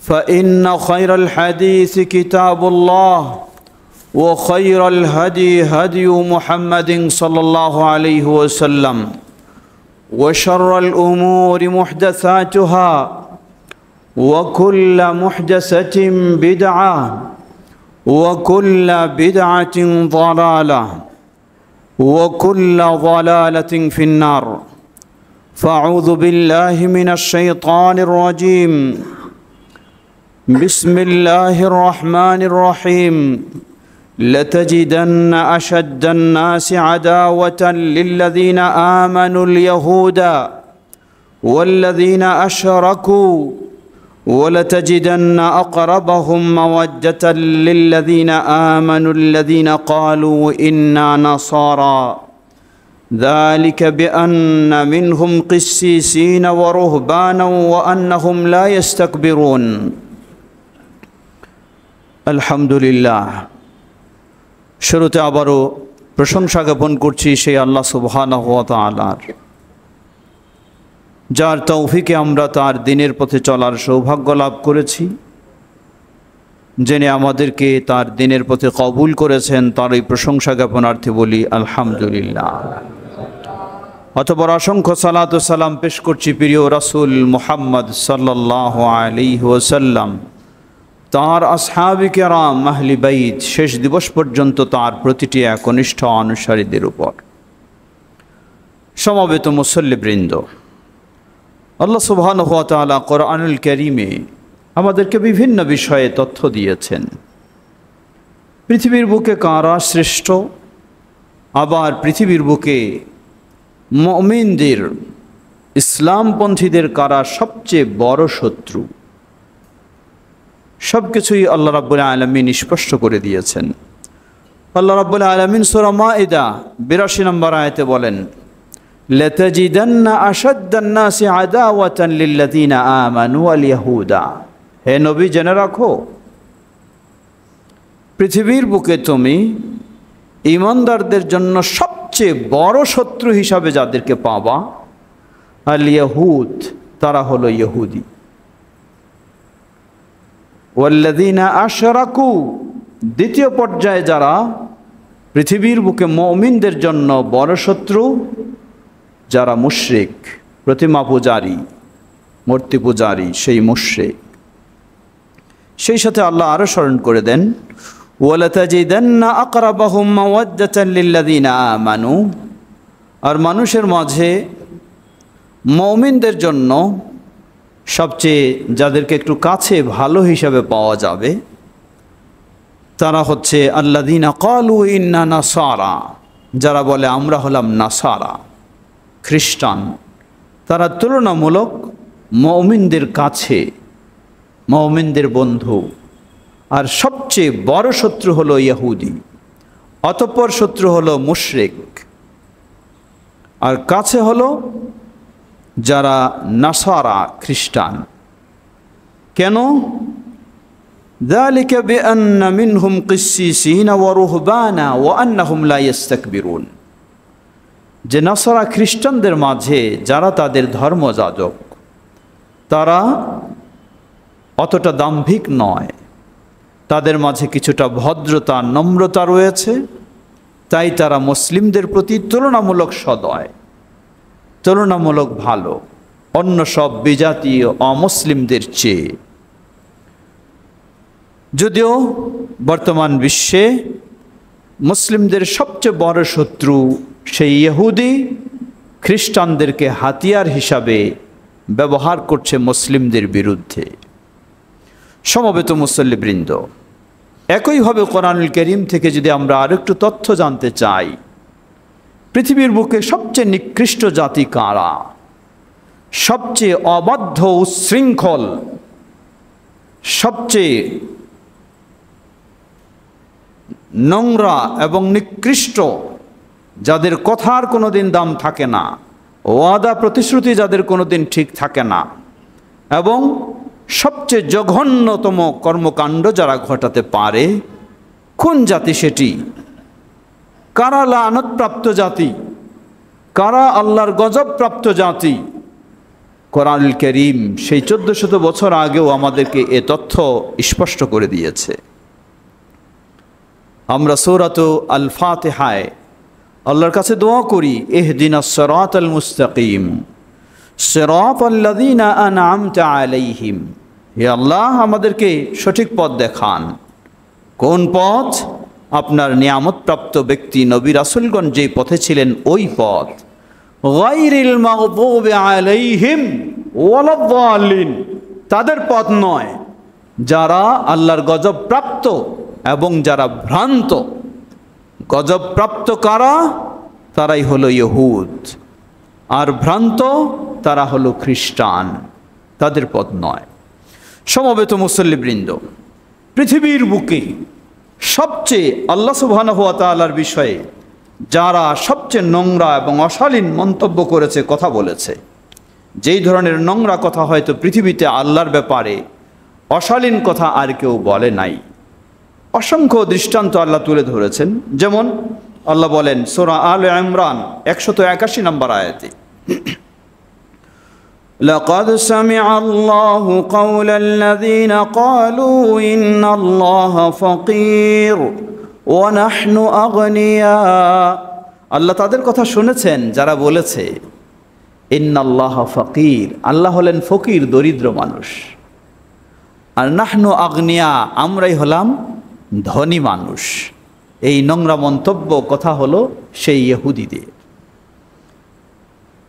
فإن خير الحديث كتاب الله وخير الهدي هدي محمد صلى الله عليه وسلم وشر الأمور محدثاتها وكل محدثة بدعة وكل بدعة ضلالة وكل ضلالة في النار فأعوذ بالله من الشيطان الرجيم بسم الله الرحمن الرحيم لتجدن أشد الناس عداوة للذين آمنوا اليهود والذين أشركوا ولتجدن أقربهم مودة للذين آمنوا الذين قالوا إنا نصارى ذلك بأن منهم قسيسين ورهبانا وأنهم لا يستكبرون আলহামদুলিল্লাহ। শুরুতে আবারও প্রশংসা জ্ঞাপন করছি সেই আল্লাহ সুবহানাহু ওয়া তাআলার, যার তৌফিকে আমরা তার দ্বীনের পথে চলার সৌভাগ্য লাভ করেছি। যিনি আমাদেরকে তার দ্বীনের পথে কবুল করেছেন, তার এই প্রশংসা জ্ঞাপনার্থে বলি আলহামদুলিল্লাহ। অতঃপর অসংখ্য সালাত ও সালাম পেশ করছি প্রিয় রাসূল মুহাম্মদ সাল্লাল্লাহু আলাইহি ওয়াসাল্লাম, তাঁর আসহাবে কেরাম, আহলি বাইত, শেষ দিবস পর্যন্ত তাঁর প্রতিটি একনিষ্ঠ অনুসারীদের উপর। সমবেত মুসল্লিবৃন্দ, আল্লাহ সুবহানাহু ওয়া তাআলা কোরআনুল কারীমে আমাদেরকে বিভিন্ন বিষয়ে তথ্য দিয়েছেন। পৃথিবীর বুকে কারা শ্রেষ্ঠ, আবার পৃথিবীর বুকে মুমিনদের, ইসলামপন্থীদের কারা সবচেয়ে বড় শত্রু, সব কিছুই আল্লাহ রাব্বুল আলামিন স্পষ্ট করে দিয়েছেন। আল্লাহ রাব্বুল আলামিন সূরা মাইদা 82 নম্বর আয়াতে বলেন, লাতাজিদান্না আশাদ্দান নাসি আদাওয়াতান লিল্লাযিনা আমানু ওয়াল ইয়াহুদা। হে নবী, জেনে রাখো, পৃথিবীর বুকে তুমি ঈমানদারদের জন্য সবচেয়ে বড় শত্রু হিসাবে যাদেরকে পাবা, আল ইয়াহুদ, তারা হলো ইহুদি। ওয়াল্লাযিনা আশরাকু, দ্বিতীয় পর্যায়ে যারা পৃথিবীর বুকে মুমিনদের জন্য বড় শত্রু, যারা মুশরিক, প্রতিমা পূজারী, মূর্তি পূজারী, সেই মুশরিক। সেই সাথে আল্লাহ আরো স্মরণ করে দেন, ওয়ালাতাজিদান্না আকরাবাহুম মাওয়াদ্দাতান লিল্লাযিনা আমানু, আর মানুষের মাঝে মুমিনদের জন্য সবচেয়ে যাদেরকে একটু কাছে ভালো হিসাবে পাওয়া যাবে, তারা হচ্ছে আল্লাযিনা ক্বালু ইন্না নাসারা, যারা বলে আমরা হলাম নাসারা, খ্রিস্টান। তারা তুলনামূলক মুমিনদের কাছে, মুমিনদের বন্ধু। আর সবচেয়ে বড় শত্রু হলো ইহুদি, অতঃপর শত্রু হলো মুশরিক, আর কাছে হলো যারা নাসারা, খ্রিস্টান। কেন? যালিকা বিআন্না মিনহুম কিসসিসিনা ওয়া রুহবানা ওয়া আন্নাহুম লা ইস্তাকবিরুন, যে নাসারা খ্রিস্টানদের মাঝে যারা তাদের ধর্মযাজক, তারা অতটা দাম্ভিক নয়, তাদের মাঝে কিছুটা ভদ্রতা, নম্রতা রয়েছে, তাই তারা মুসলিমদের প্রতি তুলনামূলক সদয়, তুলনামূলক ভালো, অন্য সব বিজাতি অমুসলিমদের চেয়ে। যদিও বর্তমান বিশ্বে মুসলিমদের সবচেয়ে বড় শত্রু সেই ইহুদি খ্রিস্টানদেরকে হাতিয়ার হিসাবে ব্যবহার করছে মুসলিমদের বিরুদ্ধে। সমবেত মুসল্লিবৃন্দ, একইভাবে কোরআনুল কারীম থেকে যদি আমরা আরেকটু তথ্য জানতে চাই, পৃথিবীর বুকে সবচেয়ে নিকৃষ্ট জাতি কারা, সবচেয়ে অবাধ্য, উচ্ছৃঙ্খল, সবচেয়ে নোংরা এবং নিকৃষ্ট, যাদের কথার কোনোদিন দাম থাকে না, ওয়াদা প্রতিশ্রুতি যাদের কোনোদিন ঠিক থাকে না, এবং সবচেয়ে জঘন্যতম কর্মকাণ্ড যারা ঘটাতে পারে, কোন জাতি সেটি? কারা লানতপ্রাপ্ত জাতি, কারা আল্লাহর গজবপ্রাপ্ত জাতি? কোরআনুল কারীম সেই 1400 বছর আগেও আমাদেরকে এ তথ্য স্পষ্ট করে দিয়েছে। আমরা সূরাত আল ফাতিহায় আল্লাহর কাছে দোয়া করি, ইহদিনাস সিরাতাল মুস্তাকিম সিরাতাল্লাযীনা আনআমতা আলাইহিম, হে আল্লাহ আমাদেরকে সঠিক পথ দেখান। কোন পথ? আপনার নিয়ামতপ্রাপ্ত ব্যক্তি নবী রাসূলগণ যে পথে ছিলেন ওই পথ। গায়রিল মাগদুবি আলাইহিম ওয়ালাদ-দাল্লিন, তাদের পথ নয় যারা আল্লাহর গজবপ্রাপ্ত এবং যারা ভ্রান্ত। গজবপ্রাপ্ত কারা? তারাই হলো ইহুদ, আর ভ্রান্ত তারা হলো খ্রিস্টান, তাদের পথ নয়। সমবেত মুসল্লিবৃন্দ, পৃথিবীর বুকে সবচেয়ে আল্লাহ সুবহানাহু ওয়া তাআলার বিষয়ে যারা সবচেয়ে নোংরা এবং অশালীন মন্তব্য করেছে, কথা বলেছে, যেই ধরনের নোংরা কথা হয়তো পৃথিবীতে আল্লাহর ব্যাপারে অশালীন কথা আর কেউ বলে নাই, অসংখ্য দৃষ্টান্ত আল্লাহ তুলে ধরেছেন। যেমন আল্লাহ বলেন সূরা আলে ইমরান 181 নম্বর আয়াতে, লাকাদ সামিআ আল্লাহু কাওলাল্লাযীনা ক্বালু ইন্নাল্লাহা ফাকীর ওয়া নাহনু আগনিয়া, আল্লাহ তাদের কথা শুনেছেন যারা বলেছে ইন্নাল্লাহা ফাকীর, আল্লাহ হলেন ফকির, দরিদ্র মানুষ, আর নাহনু আগনিয়া, আমরাই হলাম ধনী মানুষ। এই নোংরা মন্তব্য কথা হলো সেই ইহুদিদের।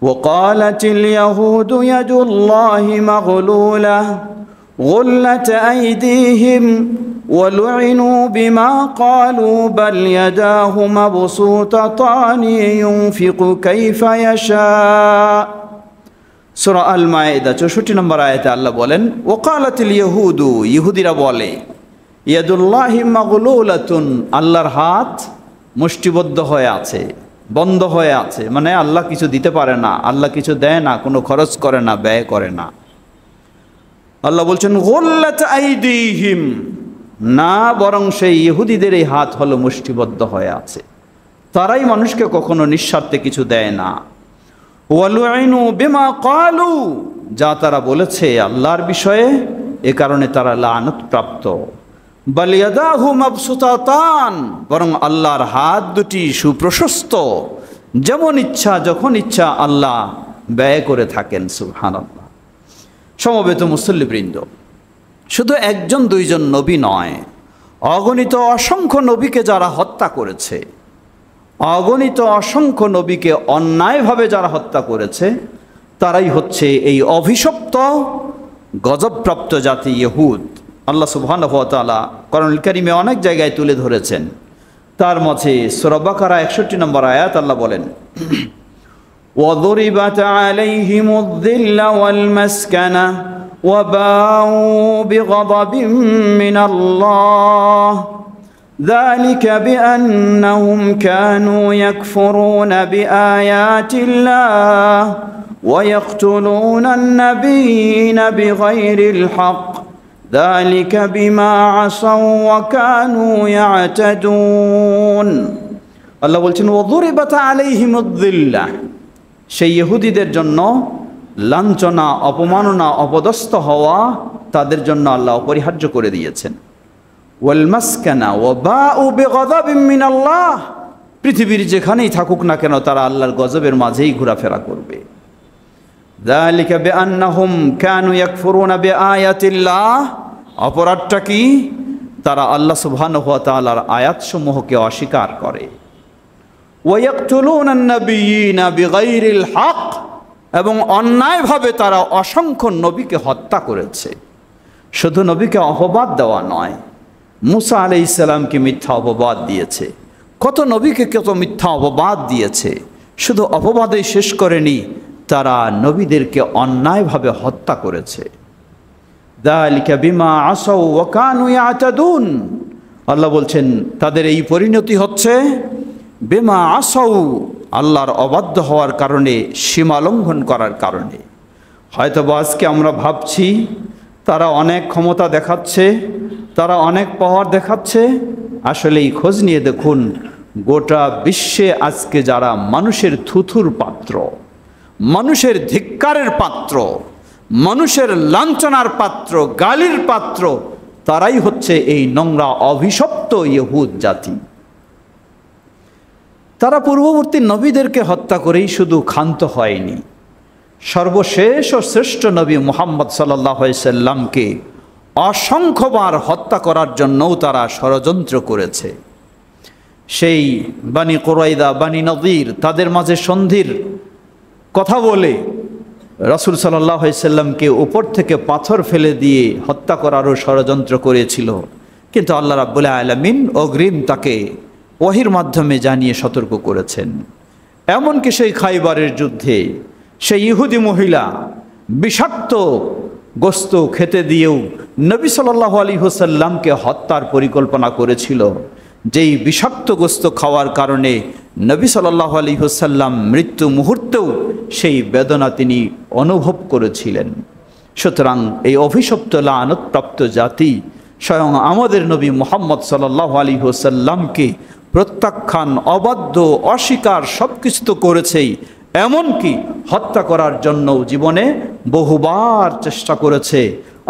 وقالت اليهود يد الله مغلولة غلت أيديهم ولعنوا بما قالوا بل يداه مبسوطتان ينفق كيف يشاء। সূরা আল মায়েদা 64 নম্বর আয়াতে আল্লাহ বলেন ওয়াকালাতিল ইয়াহুদু, ইহুদিরা বলে ইয়াদুল্লাহি মাগলুলাতুন, আল্লাহর হাত মুষ্টিবদ্ধ হয়ে আছে, বন্ধ হয়ে আছে, মানে আল্লাহ কিছু দিতে পারে না, আল্লাহ কিছু দেয় না, কোনো খরচ করে না, ব্যয় করে না। আল্লাহ বলছেন গুল্লাত আইদিহিম, না বরং সেই ইহুদিদের এই হাত হলো মুষ্টিবদ্ধ হয়ে আছে, তারাই মানুষকে কখনো নিঃস্বার্থে কিছু দেয় না। ওয়ালুইনু বিমা ক্বালু, যা তারা বলেছে আল্লাহর বিষয়ে, এ কারণে তারা লানত প্রাপ্ত। বাল ইয়াদাহু মাবসুতাতান, বরং আল্লাহর হাত দুটি সুপ্রশস্ত, যেমন ইচ্ছা যখন ইচ্ছা আল্লাহ ব্যয় করে থাকেন। সুবহানাল্লাহ। সমবেত মুসল্লিবৃন্দ, শুধু একজন দুইজন নবী নয়, অগণিত অসংখ্য নবীকে যারা হত্যা করেছে, অগণিত অসংখ্য নবীকে অন্যায়ভাবে যারা হত্যা করেছে, তারাই হচ্ছে এই অভিশপ্ত গজবপ্রাপ্ত জাতি ইহুদ। আল্লাহ সুবহানাহু ওয়া তাআলা কোরআনুল কারীমে অনেক জায়গায় তুলে ধরেছেন। তার মাঝে সূরা বাকারা 61 নম্বর আয়াত আল্লাহ বলেন ওয়াদুরিবাত আলাইহিমুদ যিল্লা ওয়াল মাসকানা ওয়া বাউ বিগাদাবিন মিনাল্লাহ যালিকা বিআন্নাহুম কানু ইয়াকফুরুনা বিআয়াতিল্লাহ ওয়া ইয়াকতুলুনান নাবিয়্যিনা বিগাইরিল হক ذلك بما عصوا وكانوا يعتدون। আল্লাহ বলছেন ওয়াদুরিবাত আলাইহিমুদ যিল্লা, সেই ইহুদিদের জন্য লাঞ্ছনা, অপমাননা, অপদস্থ হওয়া তাদের জন্য আল্লাহ অপরিহার্য করে দিয়েছেন। ওয়াল মাসকানা ওয়া বাউ বিগাদাবিন মিনাল্লাহ, পৃথিবীর যেখানেই থাকুক না কেন তারা আল্লাহর গজবের মাঝেই ঘোরাফেরা করবে। যালিকা বিআন্নাহুম কানু ইয়াকফুরুনা বিআয়াতিল্লাহ, অপরাধটা কি? তারা আল্লাহ সুবহানাহু ওয়া তাআলার আয়াতসমূহকে অস্বীকার করে। ওয়া ইয়াকতুলুনান নাবিয়্যিনা বিগাইরিল হক, এবং অন্যায়ভাবে তারা অসংখ্য নবীকে হত্যা করেছে। শুধু নবীকে অপবাদ দেওয়া নয়, মুসা আলাইহিস সালামকে মিথ্যা অপবাদ দিয়েছে, কত নবীকে কত মিথ্যা অপবাদ দিয়েছে। শুধু অপবাদেই শেষ করেনি, তারা নবীদেরকে অন্যায়ভাবে হত্যা করেছে। যালিকা বিমা আসাউ ওয়া কানু ইয়াতাদুন, আল্লাহ বলছেন তাদের এই পরিণতি হচ্ছে বিমা আসাউ, আল্লাহর অবাধ্য হওয়ার কারণে, সীমা লঙ্ঘন করার কারণে। হয়তো আজকে আমরা ভাবছি তারা অনেক ক্ষমতা দেখাচ্ছে, তারা অনেক পাওয়ার দেখাচ্ছে। আসলে এই খোঁজ নিয়ে দেখুন, গোটা বিশ্বে আজকে যারা মানুষের থুথুর পাত্র, মানুষের ধিক্কারের পাত্র, মানুষের লাঞ্ছনার পাত্র, গালির পাত্র, তারাই হচ্ছে এই নোংরা অভিশপ্ত ইহুদ জাতি। তারা পূর্ববর্তী নবীদেরকে হত্যা করেই শুধু ক্ষান্ত হয়নি, সর্বশেষ ও শ্রেষ্ঠ নবী মুহাম্মদ সাল্লাল্লাহু আলাইহি সাল্লামকে অসংখ্যবার হত্যা করার জন্যও তারা ষড়যন্ত্র করেছে। সেই বানি কুরাইদা, বানি নযীর, তাদের মাঝে সন্ধির কথা বলে রাসূল সাল্লাল্লাহু আলাইহি সাল্লামকে উপর থেকে পাথর ফেলে দিয়ে হত্যা করারও ষড়যন্ত্র করেছিল, কিন্তু আল্লাহ রাব্বুল আলামিন অগ্রিম তাকে ওহীর মাধ্যমে জানিয়ে সতর্ক করেছেন। এমনকি সেই খাইবারের যুদ্ধে সেই ইহুদি মহিলা বিষাক্ত গোস্ত খেতে দিয়েও নবী সাল্লাল্লাহু আলাইহি ওয়াসাল্লামকে হত্যার পরিকল্পনা করেছিল, যেই বিষাক্ত গোস্ত খাওয়ার কারণে নবী সাল্লাল্লাহু আলাইহি ওয়াসাল্লাম মৃত্যু মুহূর্তেও সেই বেদনা তিনি অনুভব করেছিলেন। সুতরাং এই অভিশপ্ত লাআনতপ্রাপ্ত জাতি স্বয়ং আমাদের নবী মুহাম্মদ সাল্লাল্লাহু আলাইহি ওয়াসাল্লামকে প্রত্যাখ্যান, অবাধ্য, অস্বীকার সব কিছু তো করেছেই, এমনকি হত্যা করার জন্য জীবনে বহুবার চেষ্টা করেছে।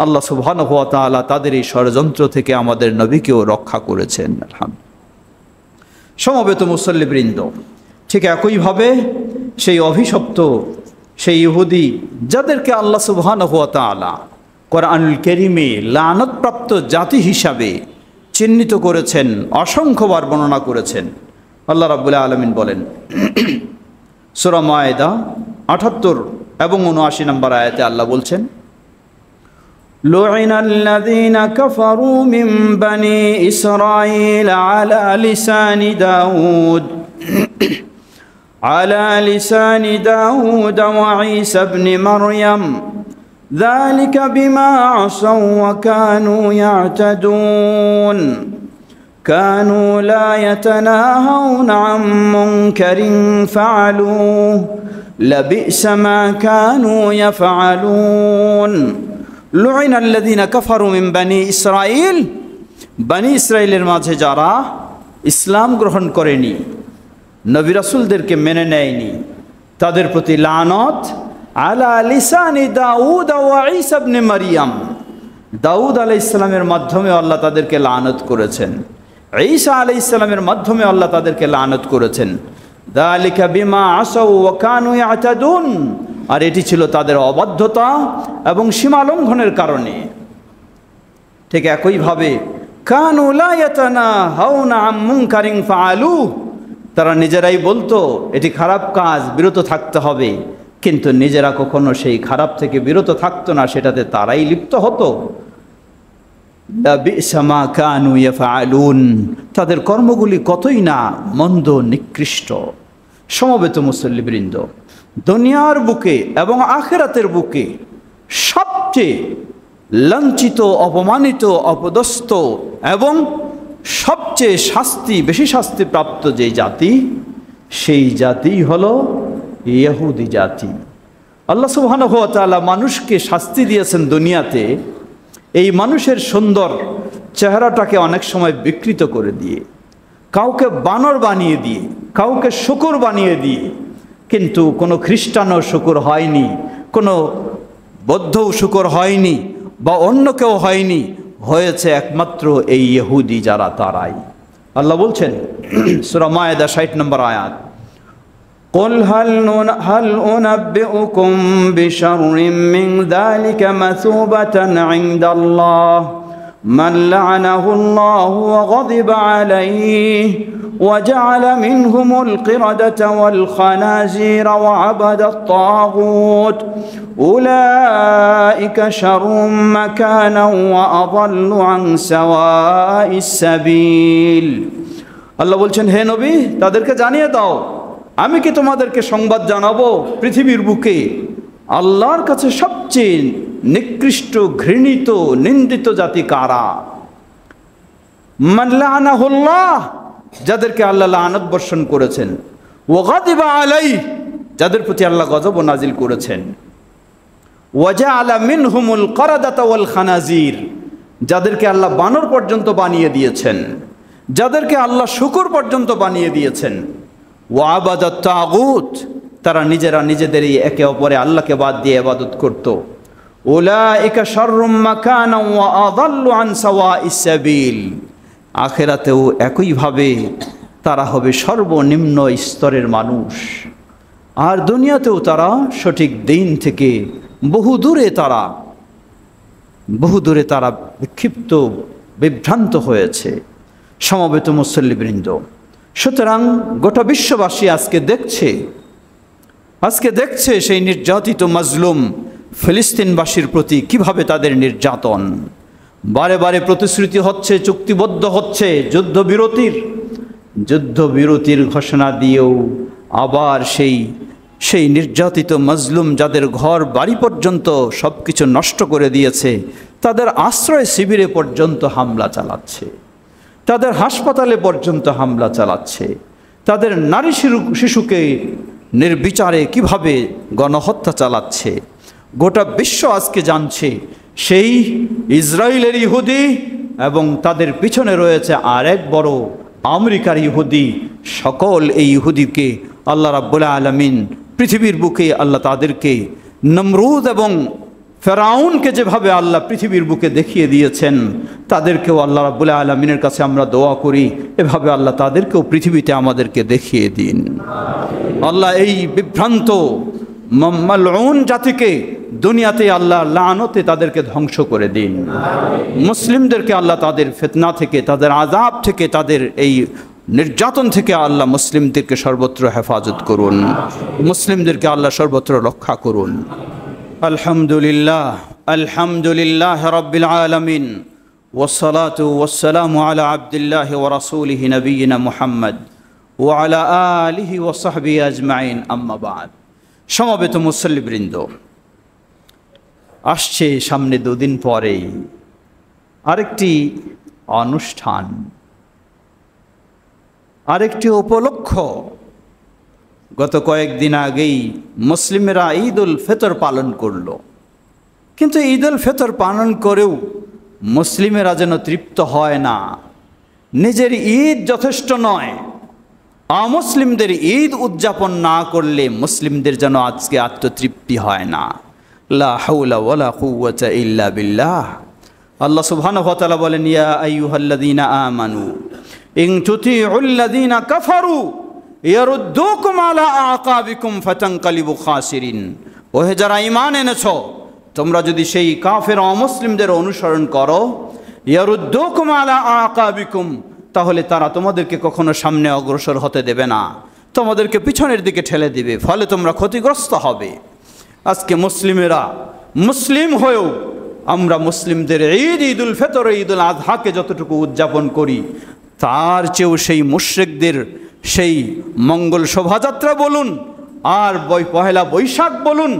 আল্লাহ সুবহানাহু ওয়া তাআলা তাদের এই ষড়যন্ত্র থেকে আমাদের নবীকেও রক্ষা করেছেন। সমবেত মুসল্লিবৃন্দ, ঠিক একইভাবে সেই অভিশপ্ত সেই ইহুদি যাদেরকে আল্লাহ সুবহানাহু ওয়া তাআলা কোরআনুল কারীমে লাআনতপ্রাপ্ত জাতি হিসাবে চিহ্নিত করেছেন, অসংখ্যবার বর্ণনা করেছেন। আল্লাহ রাব্বুল আলামিন বলেন সূরা মায়েদা ৭৮ এবং ৭৯ নম্বর আয়াতে আল্লাহ বলছেন, لعن الذين كفروا من بني إسرائيل على لسان داود وعيسى بن مريم ذلك بما عصوا وكانوا يعتدون كانوا لا يتناهون عن منكر فعلوه لبئس ما كانوا يفعلون لعن الذين كفروا من بني إسرائيل بني إسرائيل মাঝে যারা ইসলাম গ্রহণ করেনি, নবী রাসূলদেরকে মেনে নেয়নি, তাদের প্রতি লানত আলা লিসানি দাউদ ওয়া ঈসা ইবনে মারইয়াম। দাউদ আলাইহিস সালামের মাধ্যমে আল্লাহ তাদেরকে লানত করেছেন, ঈসা আলাইহিস সালামের মাধ্যমে আল্লাহ তাদেরকে লানত করেছেন। যালিকা বিমা আসাউ ওয়া কানু ইয়াতাদুন, আর এটি ছিল তাদের অবাধ্যতা এবং সীমা লঙ্ঘনের কারণে। ঠিক একইভাবে কানু লা ইয়াতানাহাউনা আন মুনকারিন ফাআলু, তারা নিজেরাই বলতো এটি খারাপ কাজ, বিরত থাকতে হবে, কিন্তু নিজেরা কখনো সেই খারাপ থেকে বিরত থাকতো না, সেটাতে তারাই লিপ্ত হতো। লাবিসা মা কানু ইয়াফআলুন, তাদের কর্মগুলি কতই না মন্দ, নিকৃষ্ট। সমবেত মুসল্লিবৃন্দ, দুনিয়ার বুকে এবং আখিরাতের বুকে সবচেয়ে লাঞ্ছিত, অপমানিত, অপদস্থ এবং সবচেয়ে বেশি শাস্তিপ্রাপ্ত যে জাতি, সেই জাতি হলো ইহুদি জাতি। আল্লাহ সুবহানাহু ওয়া তাআলা মানুষকে শাস্তি দিয়েছেন দুনিয়াতে এই মানুষের সুন্দর চেহারাটাকে অনেক সময় বিকৃত করে দিয়ে, কাউকে বানর বানিয়ে দিয়ে, কাউকে শূকর বানিয়ে দিয়ে। কিন্তু কোনো খ্রিস্টানও শূকর হয়নি, কোনো বৌদ্ধও শূকর হয়নি, বা অন্য কেউ হয়নি, হয়েছে একমাত্র এই ইহুদি যারা, তারাই। আল্লাহ বলছেন সূরা মায়েদা ৬০ নম্বর আয়াত, قل هل أنبئكم بشر من ذلك مثوبة عند الله من لعنه الله وغضب عليه وجعل منهم القردة والخنازير وعبد الطاغوت أولئك شر مكانا وأضل عن سواء السبيل। আল্লাহ বলছেন, হে নবী, তাদেরকে জানিয়ে দাও, আমি কি তোমাদেরকে সংবাদ জানাবো পৃথিবীর বুকে আল্লাহর কাছে সবচেয়ে নিকৃষ্ট, ঘৃণিত, নিন্দিত জাতি কারা? মান লাআনাহুল্লাহ, যাদেরকে আল্লাহ লাআনত বর্ষণ করেছেন, ওয়া গাদিবা আলাইহি, যাদের প্রতি আল্লাহ গজব নাজিল করেছেন, ওয়া জাআলা মিনহুমুল কারাদাতা ওয়াল খানাজির, যাদেরকে আল্লাহ বানর পর্যন্ত বানিয়ে দিয়েছেন, যাদেরকে আল্লাহ শূকর পর্যন্ত বানিয়ে দিয়েছেন, ওয়া আবাদাত তাগুত, তারা নিজেরা নিজেদেরই একে অপরে আল্লাহকে বাদ দিয়ে ইবাদত করত, উলাইকা শাররুম মাকানান ওয়া আযাল্লু আন সাওয়াইস সাবিল। আখিরাতেও একইভাবে তারা হবে সর্বনিম্ন স্তরের মানুষ, আর দুনিয়াতেও তারা সঠিক দিন থেকে বহু দূরে তারা বিক্ষিপ্ত বিভ্রান্ত হয়েছে। সমবেত মুসল্লিবৃন্দ, সুতরাং গোটা বিশ্ববাসী আজকে দেখছে সেই নির্যাতিত মাজলুম ফিলিস্তিনবাসীর প্রতি কিভাবে তাদের নির্যাতন। বারে বারে প্রতিশ্রুতি হচ্ছে, চুক্তিবদ্ধ হচ্ছে যুদ্ধবিরতির ঘোষণা দিয়েও আবার সেই নির্যাতিত মাজলুম যাদের ঘর বাড়ি পর্যন্ত সব কিছু নষ্ট করে দিয়েছে, তাদের আশ্রয় শিবিরে পর্যন্ত হামলা চালাচ্ছে, তাদের হাসপাতালে পর্যন্ত হামলা চালাচ্ছে, তাদের নারী শিশুকে নির্বিচারে কিভাবে গণহত্যা চালাচ্ছে। গোটা বিশ্ব আজকে জানছে সেই ইসরায়েলের ইহুদি এবং তাদের পিছনে রয়েছে আরেক বড় আমেরিকার ইহুদি। সকল এই ইহুদিকে আল্লাহ রাব্বুল আলামিন পৃথিবীর বুকে আল্লাহ তাদেরকে নমরুদ এবং ফেরাউনকে যেভাবে আল্লাহ পৃথিবীর বুকে দেখিয়ে দিয়েছেন, তাদেরকেও আল্লাহ রাব্বুল আলামিনের কাছে আমরা দোয়া করি এভাবে আল্লাহ তাদেরকেও পৃথিবীতে আমাদেরকে দেখিয়ে দিন। আল্লাহ এই বিভ্রান্ত মালউন জাতিকে দুনিয়াতে আল্লাহ লানতে তাদেরকে ধ্বংস করে দিন। মুসলিমদেরকে আল্লাহ তাদের ফিতনা থেকে, তাদের আযাব থেকে, তাদের এই নির্যাতন থেকে আল্লাহ মুসলিমদেরকে সর্বত্র হেফাজত করুন, মুসলিমদেরকে আল্লাহ সর্বত্র রক্ষা করুন। আলহামদুলিল্লাহ রাব্বিল আলামিন, ওয়াসসালাতু ওয়াসসালামু আলা আবদিল্লাহি ওয়া রাসূলিহি নবিয়িনা মুহাম্মদ ওয়া আলা আলিহি ওয়া সাহবিহি আজমাইন, আম্মা বা'দ। সমবেত মুসল্লিবৃন্দ, আসছে সামনে দুদিন পরেই আরেকটি অনুষ্ঠান, আরেকটি উপলক্ষ। গত কয়েকদিন আগেই মুসলিমেরা ঈদ উল ফিতর পালন করল, কিন্তু ঈদ উল ফিতর পালন করেও মুসলিমেরা যেন তৃপ্ত হয় না। নিজের ঈদ যথেষ্ট নয়, অমুসলিমদের ঈদ উদযাপন না করলে মুসলিমদের যেন আজকে আত্মতৃপ্তি হয় না। লা হাওলা ওয়ালা কুওয়াতা ইল্লা বিল্লাহ। আল্লাহ সুবহানাহু ওয়া তাআলা বলেন, ইয়া আইয়ুহাল্লাযীনা আমানু ইন তুতিউল্লাযীনা কাফারু ইয়ারুদ্দুকুম আলা আকাবিকুম ফাতানকালিবু খাসিরিন। ওহে যারা ঈমান এনেছো, তোমরা যদি সেই কাফের অমুসলিমদের অনুসরণ করো, ইয়ারুদ্দুকুম আলা আকাবিকুম, তাহলে তারা তোমাদেরকে কখনো সামনে অগ্রসর হতে দেবে না, তোমাদেরকে পিছনের দিকে ঠেলে দিবে, ফলে তোমরা ক্ষতিগ্রস্ত হবে। আজকে মুসলিমেরা মুসলিম হয়েও আমরা মুসলিমদের ঈদ উল ফিতর, ঈদ উল আযহাকে যতটুকু উদযাপন করি, তার চেয়েও সেই মুশরিকদের সেই মঙ্গল শোভাযাত্রা বলুন আর পহেলা বৈশাখ বলুন,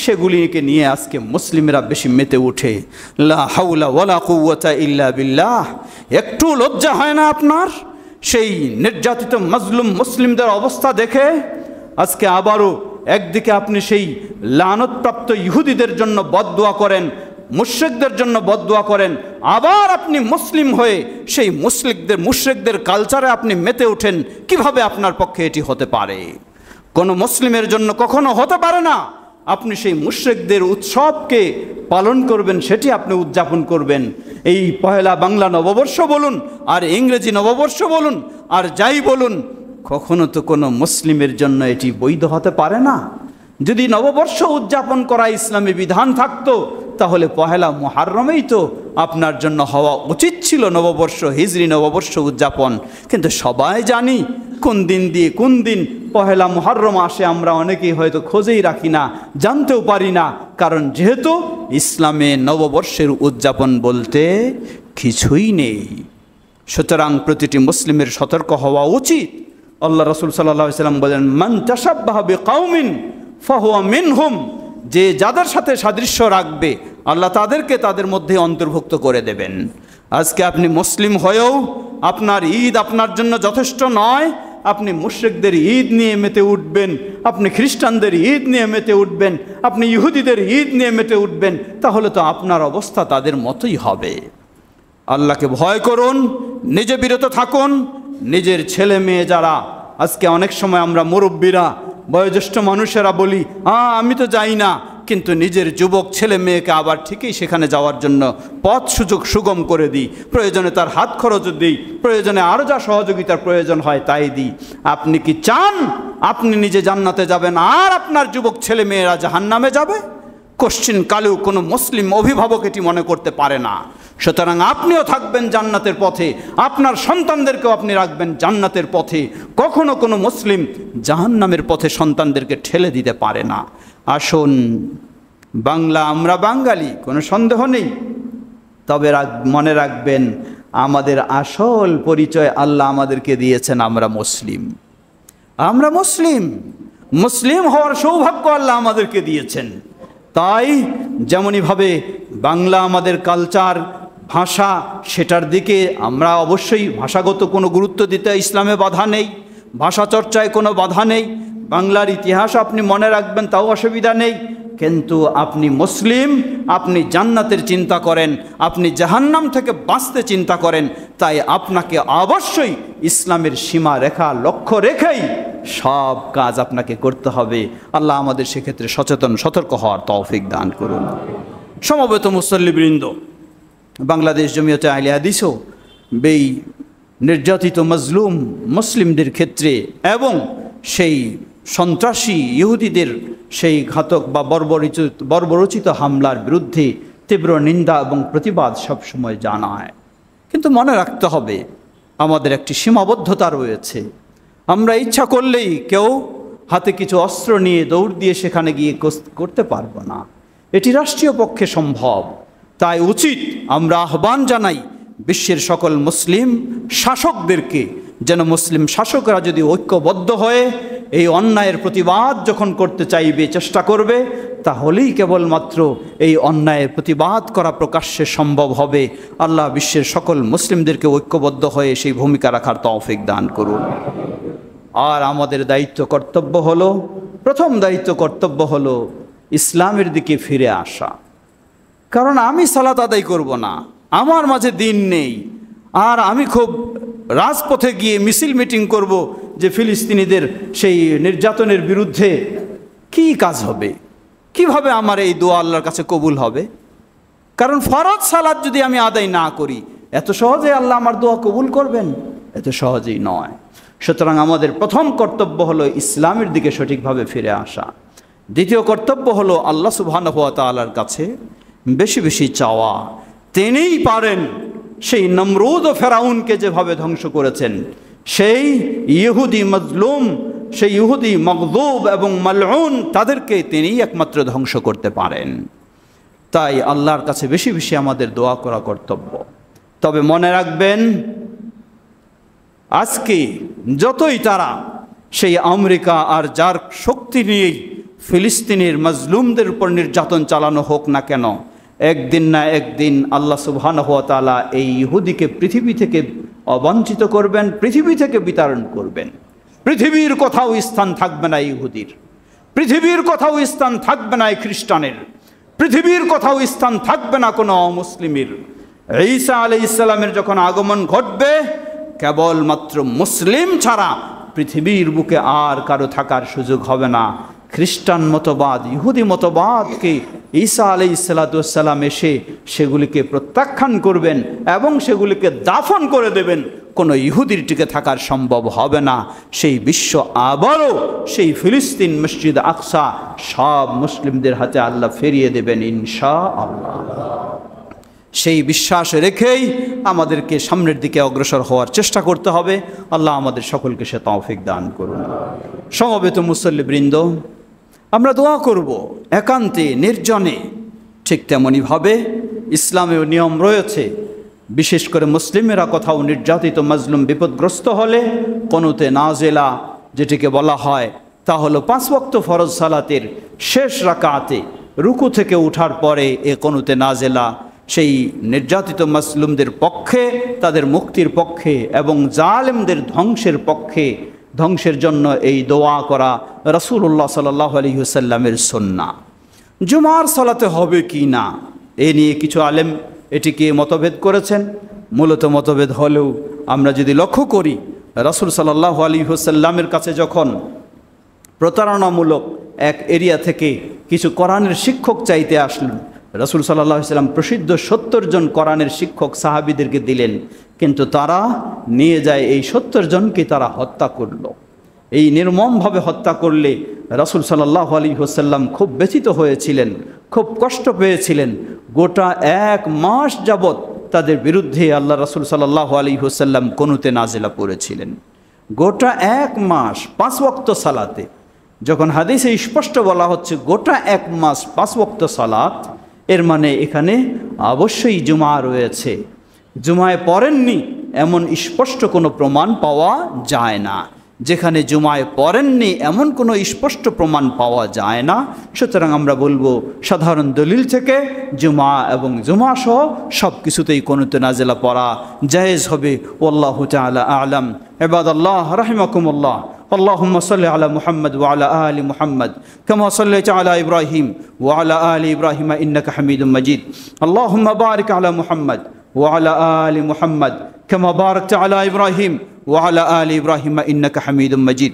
সেগুলিকে নিয়ে আজকে মুসলিমরা বেশি মেতে ওঠে। লা হাওলা ওয়ালা কুওয়াতা ইল্লা বিল্লাহ। একটু লজ্জা হয় না আপনার সেই নির্যাতিত মাজলুম মুসলিমদের অবস্থা দেখে? আজকে আবারও একদিকে আপনি সেই লানতপ্রাপ্ত ইহুদিদের জন্য বদদুয়া করেন, মুশরিকদের জন্য বদদুয়া করেন, আবার আপনি মুসলিম হয়ে সেই মুশরিকদের কালচারে আপনি মেতে ওঠেন। কিভাবে আপনার পক্ষে এটি হতে পারে? কোনো মুসলিমের জন্য কখনো হতে পারে না। আপনি সেই মুশরিকদের উৎসবকে পালন করবেন, সেটি আপনি উদযাপন করবেন। এই পহেলা বাংলা নববর্ষ বলুন আর ইংরেজি নববর্ষ বলুন আর যাই বলুন, কখনো তো কোনো মুসলিমের জন্য এটি বৈধ হতে পারে না। যদি নববর্ষ উদযাপন করা ইসলামী বিধান থাকতো, তাহলে পহেলা মুহররমেই তো আপনার জন্য হওয়া উচিত ছিল নববর্ষ, হিজরি নববর্ষ উদযাপন। কিন্তু সবাই জানি কোন দিন দিয়ে কোন দিন পহেলা মুহররম আসে আমরা অনেকেই হয়তো খোঁজেই রাখি না, জানতেও পারি না, কারণ যেহেতু ইসলামে নববর্ষের উদযাপন বলতে কিছুই নেই। সুতরাং প্রতিটি মুসলিমের সতর্ক হওয়া উচিত। আল্লাহ রাসূল সাল্লাল্লাহু আলাইহি ওয়াসাল্লাম বলেন, মান তাশাব্বাহা বিকাউমিন ফাহুয়া মিনহুম, যে যাদের সাথে সাদৃশ্য রাখবে আল্লাহ তাদেরকে তাদের মধ্যে অন্তর্ভুক্ত করে দেবেন। আজকে আপনি মুসলিম হয়েও আপনার ঈদ আপনার জন্য যথেষ্ট নয়। আপনি মুশরিকদের ঈদ নিয়ে মেতে উঠবেন, আপনি খ্রিস্টানদের ঈদ নিয়ে মেতে উঠবেন, আপনি ইহুদিদের ঈদ নিয়ে মেতে উঠবেন, তাহলে তো আপনার অবস্থা তাদের মতোই হবে। আল্লাহকে ভয় করুন, নিজে বিরত থাকুন। নিজের ছেলে মেয়ে যারা, আজকে অনেক সময় আমরা মুরব্বীরা বয়োজ্যেষ্ঠ মানুষেরা বলি, আমি তো যাই না, কিন্তু নিজের যুবক ছেলে মেয়েকে আবার ঠিকই সেখানে যাওয়ার জন্য পথ সুযোগ সুগম করে দিই, প্রয়োজনে তার হাত খরচ দিই, প্রয়োজনে আরও যা সহযোগিতার প্রয়োজন হয় তাই দিই। আপনি কি চান আপনি নিজে জান্নাতে যাবেন আর আপনার যুবক ছেলে মেয়েরা জাহান্নামে যাবে? কোশ্চিন কালেও কোনো মুসলিম অভিভাবক এটি মনে করতে পারে না। সুতরাং আপনিও থাকবেন জান্নাতের পথে, আপনার সন্তানদেরকেও আপনি রাখবেন জান্নাতের পথে। কখনো কোনো মুসলিম জাহান্নামের পথে সন্তানদেরকে ঠেলে দিতে পারে না। আসুন, বাংলা, আমরা বাঙালি, কোনো সন্দেহ নেই, তবে মনে রাখবেন আমাদের আসল পরিচয় আল্লাহ আমাদেরকে দিয়েছেন, আমরা মুসলিম। আমরা মুসলিম, মুসলিম হওয়ার সৌভাগ্য আল্লাহ আমাদেরকে দিয়েছেন। তাই যেমনইভাবে বাংলা আমাদের কালচার, ভাষা, সেটার দিকে আমরা অবশ্যই ভাষাগত কোনো গুরুত্ব দিতে ইসলামে বাধা নেই, ভাষা চর্চায় কোনো বাধা নেই। বাংলার ইতিহাস আপনি মনে রাখবেন, তাও অসুবিধা নেই। কিন্তু আপনি মুসলিম, আপনি জান্নাতের চিন্তা করেন, আপনি জাহান্নাম থেকে বাঁচতে চিন্তা করেন, তাই আপনাকে অবশ্যই ইসলামের সীমা রেখা লক্ষ্য রেখেই সব কাজ আপনাকে করতে হবে। আল্লাহ আমাদের সেক্ষেত্রে সচেতন সতর্ক হওয়ার তৌফিক দান করুন। সমবেত মুসল্লিবৃন্দ, বাংলাদেশ জমিয়তে আহলে হাদিসও এই নির্যাতিত মজলুম মুসলিমদের ক্ষেত্রে এবং সেই সন্ত্রাসী ইহুদিদের সেই ঘাতক বা বর্বরচিত হামলার বিরুদ্ধে তীব্র নিন্দা এবং প্রতিবাদ সবসময় জানায়। কিন্তু মনে রাখতে হবে আমাদের একটি সীমাবদ্ধতা রয়েছে। আমরা ইচ্ছা করলেই কেউ হাতে কিছু অস্ত্র নিয়ে দৌড় দিয়ে সেখানে গিয়ে করতে পারবো না, এটি রাষ্ট্রীয় পক্ষে সম্ভব। তাই উচিত আমরা আহ্বান জানাই বিশ্বের সকল মুসলিম শাসকদেরকে, যেন মুসলিম শাসকরা যদি ঐক্যবদ্ধ হয়ে এই অন্যায়ের প্রতিবাদ যখন করতে চাইবে, চেষ্টা করবে, তাহলেই কেবলমাত্র এই অন্যায়ের প্রতিবাদ করা প্রকাশ্যে সম্ভব হবে। আল্লাহ বিশ্বের সকল মুসলিমদেরকে ঐক্যবদ্ধ হয়ে সেই ভূমিকা রাখার তৌফিক দান করুন। আর আমাদের দায়িত্ব কর্তব্য হলো, প্রথম দায়িত্ব কর্তব্য হলো ইসলামের দিকে ফিরে আসা। কারণ আমি সালাত আদায় করব না, আমার মাঝে দিন নেই, আর আমি খুব রাজপথে গিয়ে মিছিল মিটিং করব যে ফিলিস্তিনিদের সেই নির্যাতনের বিরুদ্ধে, কি কাজ হবে? কিভাবে আমার এই দোয়া আল্লাহর কাছে কবুল হবে? কারণ ফরজ সালাত যদি আমি আদায় না করি, এত সহজে আল্লাহ আমার দোয়া কবুল করবেন? এত সহজেই নয়। সুতরাং আমাদের প্রথম কর্তব্য হলো ইসলামের দিকে সঠিকভাবে ফিরে আসা। দ্বিতীয় কর্তব্য হলো আল্লাহ সুবহানাহু ওয়া তাআলার কাছে বেশি বেশি চাওয়া। তিনিই পারেন সেই নমরুদ ও ফেরাউনকে যেভাবে ধ্বংস করেছেন, সেই ইহুদি মজলুম, সেই ইহুদি মগদুব এবং মালউন, তাদেরকে তিনিই একমাত্র ধ্বংস করতে পারেন। তাই আল্লাহর কাছে বেশি বেশি আমাদের দোয়া করা কর্তব্য। তবে মনে রাখবেন, আজকে যতই তারা সেই আমেরিকা আর যার শক্তি নিয়েই ফিলিস্তিনের মজলুমদের উপর নির্যাতন চালানো হোক না কেন, একদিন না একদিন আল্লাহ সুবহানাহু ওয়া তাআলা এই ইহুদিকে পৃথিবী থেকে অবঞ্চিত করবেন, পৃথিবী থেকে বিতাড়ন করবেন। পৃথিবীর কোথাও স্থান থাকবে না ইহুদির, পৃথিবীর কোথাও স্থান থাকবে না খ্রিস্টানের, পৃথিবীর কোথাও স্থান থাকবে না কোনো অমুসলিমের। ঈসা আলাইহিস সালামের যখন আগমন ঘটবে, কেবলমাত্র মুসলিম ছাড়া পৃথিবীর বুকে আর কারো থাকার সুযোগ হবে না। খ্রিস্টান মতবাদ, ইহুদি মতবাদকে ঈসা আলাইহিসসালাম এসে সেগুলিকে প্রত্যাখ্যান করবেন এবং সেগুলিকে দাফন করে দেবেন। কোনো ইহুদির টিকে থাকার সম্ভব হবে না। সেই বিশ্ব আবারও সেই ফিলিস্তিন, মসজিদ আকসা সব মুসলিমদের হাতে আল্লাহ ফিরিয়ে দেবেন ইনশাআল্লাহ। সেই বিশ্বাস রেখেই আমাদেরকে সামনের দিকে অগ্রসর হওয়ার চেষ্টা করতে হবে। আল্লাহ আমাদের সকলকে সে তৌফিক দান করুন। সমবেত মুসল্লিবৃন্দ, আমরা দোয়া করব একান্তে, নির্জনে। ঠিক তেমনইভাবে ইসলামেও নিয়ম রয়েছে, বিশেষ করে মুসলিমেরা কোথাও নির্যাতিত মাজলুম বিপদগ্রস্ত হলে কুনুতে নাজেলা যেটিকে বলা হয়, তা হলো 5 ওয়াক্ত ফরজ সালাতের শেষ রাকাতে রুকু থেকে উঠার পরে এ কুনুতে নাজেলা সেই নির্যাতিত মাজলুমদের পক্ষে, তাদের মুক্তির পক্ষে এবং জালেমদের ধ্বংসের পক্ষে, ধ্বংসের জন্য এই দোয়া করা রাসূলুল্লাহ সাল্লাল্লাহু আলাইহি ওয়াসাল্লামের সুন্নাহ। জুমার সালাতে হবে কি না এ নিয়ে কিছু আলেম এটিকে মতভেদ করেছেন। মূলত মতভেদ হলেও আমরা যদি লক্ষ্য করি, রাসূল সাল্লাল্লাহু আলাইহি ওয়াসাল্লামের কাছে যখন প্রতারণামূলক এক এরিয়া থেকে কিছু কোরআনের শিক্ষক চাইতে আসলেন। রাসূল সাল্লাল্লাহু আলাইহি ওয়াসাল্লাম প্রসিদ্ধ 70 জন কোরআনের শিক্ষক সাহাবীদেরকে দিলেন, কিন্তু তারা নিয়ে যায় এই 70 জনকে তারা হত্যা করলো। এই নির্মমভাবে হত্যা করলে রাসূল সাল্লাল্লাহু আলাইহি ওয়াসাল্লাম খুব ব্যথিত হয়েছিলেন, খুব কষ্ট পেয়েছিলেন। গোটা 1 মাস যাবৎ তাদের বিরুদ্ধে আল্লাহ রাসূল সাল্লাল্লাহু আলাইহি ওয়াসাল্লাম কুনুতে নাজিলা পড়েছিলেন। গোটা 1 মাস 5 ওয়াক্ত সালাতে, যখন হাদিসে স্পষ্ট বলা হচ্ছে গোটা 1 মাস 5 ওয়াক্ত সালাত, এর মানে এখানে অবশ্যই জুমা রয়েছে। জুমায় পড়েননি এমন স্পষ্ট কোনো প্রমাণ পাওয়া যায় না। যেখানে জুমায় পড়েননি এমন কোনো স্পষ্ট প্রমাণ পাওয়া যায় না, সুতরাং আমরা বলবো সাধারণ দলিল থেকে জুমা এবং জুমা সহ সব কিছুতেই কুনুতে নাজিলা পড়া জায়েজ হবে। ওয়াল্লাহু তাআলা আ'লাম। ইবাদাল্লাহ রাহিমাকুমুল্লাহ। اللهم صل على محمد وعلى آل محمد كما صليت على إبراهيم وعلى آل إبراهيم إنك حميد مجيد. اللهم بارك على محمد وعلى آل محمد كما باركت على إبراهيم وعلى آل إبراهيم إنك حميد مجيد.